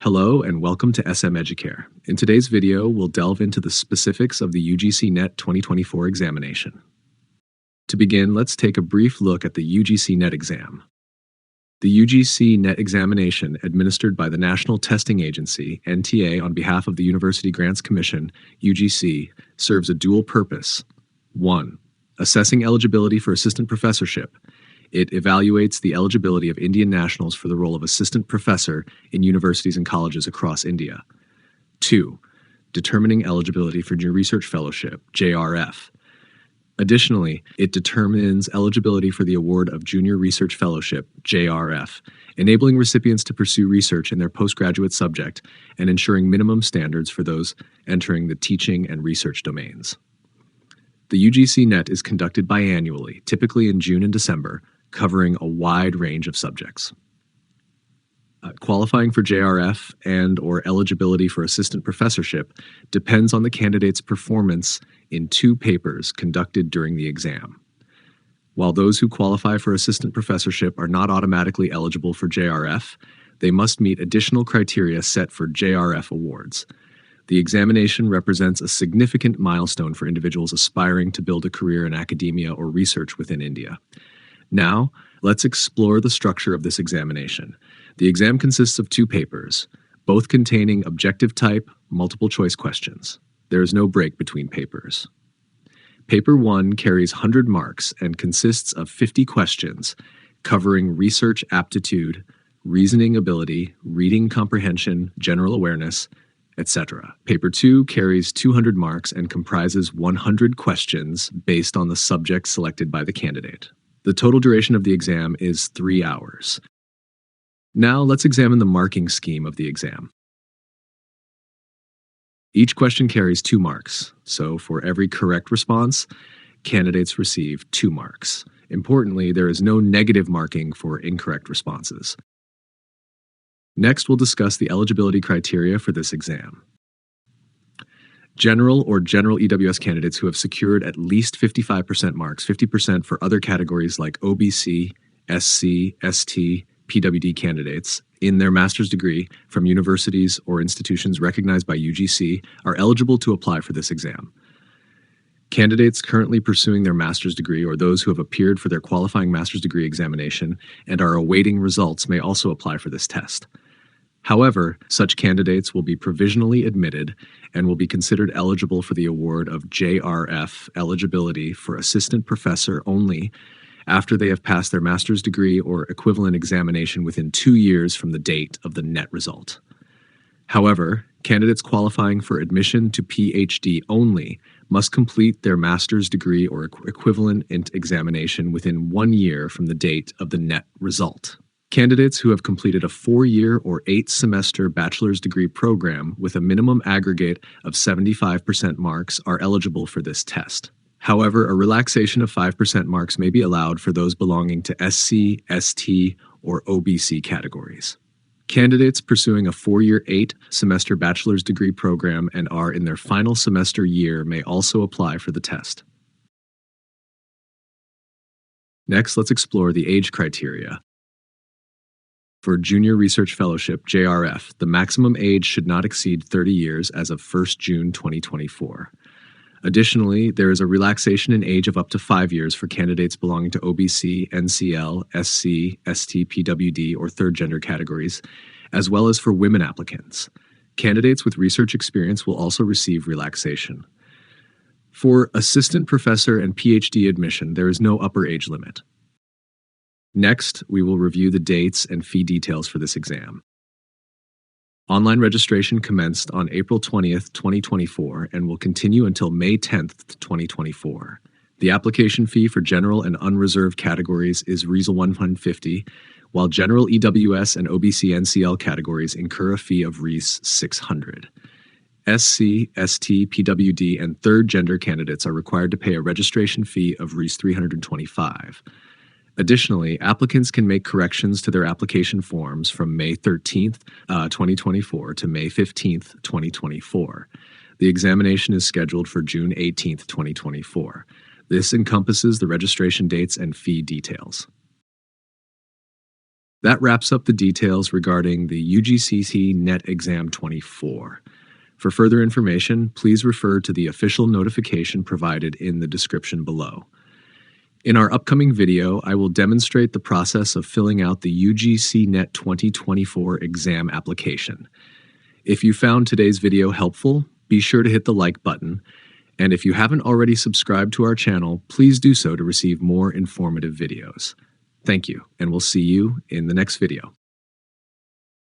Hello and welcome to SM Educare. In today's video, we'll delve into the specifics of the UGC NET 2024 examination. To begin, let's take a brief look at the UGC NET exam. The UGC NET examination, administered by the National Testing Agency, NTA, on behalf of the University Grants Commission, UGC, serves a dual purpose. 1. Assessing eligibility for assistant professorship. It evaluates the eligibility of Indian nationals for the role of assistant professor in universities and colleges across India. 2. Determining eligibility for Junior Research Fellowship, JRF. Additionally, it determines eligibility for the award of Junior Research Fellowship, JRF, enabling recipients to pursue research in their postgraduate subject and ensuring minimum standards for those entering the teaching and research domains. The UGC NET is conducted biannually, typically in June and December, covering a wide range of subjects. Qualifying for JRF and/or eligibility for assistant professorship depends on the candidate's performance in 2 papers conducted during the exam. While those who qualify for assistant professorship are not automatically eligible for JRF, they must meet additional criteria set for JRF awards. The examination represents a significant milestone for individuals aspiring to build a career in academia or research within India. Now, let's explore the structure of this examination. The exam consists of 2 papers, both containing objective type, multiple choice questions. There is no break between papers. Paper 1 carries 100 marks and consists of 50 questions covering research aptitude, reasoning ability, reading comprehension, general awareness, etc. Paper 2 carries 200 marks and comprises 100 questions based on the subject selected by the candidate. The total duration of the exam is 3 hours. Now let's examine the marking scheme of the exam. Each question carries 2 marks, so for every correct response, candidates receive 2 marks. Importantly, there is no negative marking for incorrect responses. Next, we'll discuss the eligibility criteria for this exam. General or general EWS candidates who have secured at least 55% marks, 50% for other categories like OBC, SC, ST, PWD candidates in their master's degree from universities or institutions recognized by UGC are eligible to apply for this exam. Candidates currently pursuing their master's degree or those who have appeared for their qualifying master's degree examination and are awaiting results may also apply for this test. However, such candidates will be provisionally admitted and will be considered eligible for the award of JRF eligibility for assistant professor only after they have passed their master's degree or equivalent examination within 2 years from the date of the NET result. However, candidates qualifying for admission to PhD only must complete their master's degree or equivalent examination within 1 year from the date of the NET result. Candidates who have completed a 4-year or 8-semester bachelor's degree program with a minimum aggregate of 75% marks are eligible for this test. However, a relaxation of 5% marks may be allowed for those belonging to SC, ST, or OBC categories. Candidates pursuing a 4-year, 8-semester bachelor's degree program and are in their final semester year may also apply for the test. Next, let's explore the age criteria. For Junior Research Fellowship, JRF, the maximum age should not exceed 30 years as of 1 June 2024. Additionally, there is a relaxation in age of up to 5 years for candidates belonging to OBC, NCL, SC, ST, PWD, or third gender categories, as well as for women applicants. Candidates with research experience will also receive relaxation. For assistant professor and PhD admission, there is no upper age limit. Next, we will review the dates and fee details for this exam. Online registration commenced on April 20th, 2024 and will continue until May 10th, 2024. The application fee for general and unreserved categories is Rs. 150, while general EWS and OBC NCL categories incur a fee of Rs. 600. SC, ST, PWD, and third gender candidates are required to pay a registration fee of Rs. 325. Additionally, applicants can make corrections to their application forms from May 13th, 2024 to May 15th, 2024. The examination is scheduled for June 18th, 2024. This encompasses the registration dates and fee details. That wraps up the details regarding the UGC NET Exam 24. For further information, please refer to the official notification provided in the description below. In our upcoming video, I will demonstrate the process of filling out the UGC NET 2024 exam application. If you found today's video helpful, be sure to hit the like button, and if you haven't already subscribed to our channel, please do so to receive more informative videos. Thank you, and we'll see you in the next video.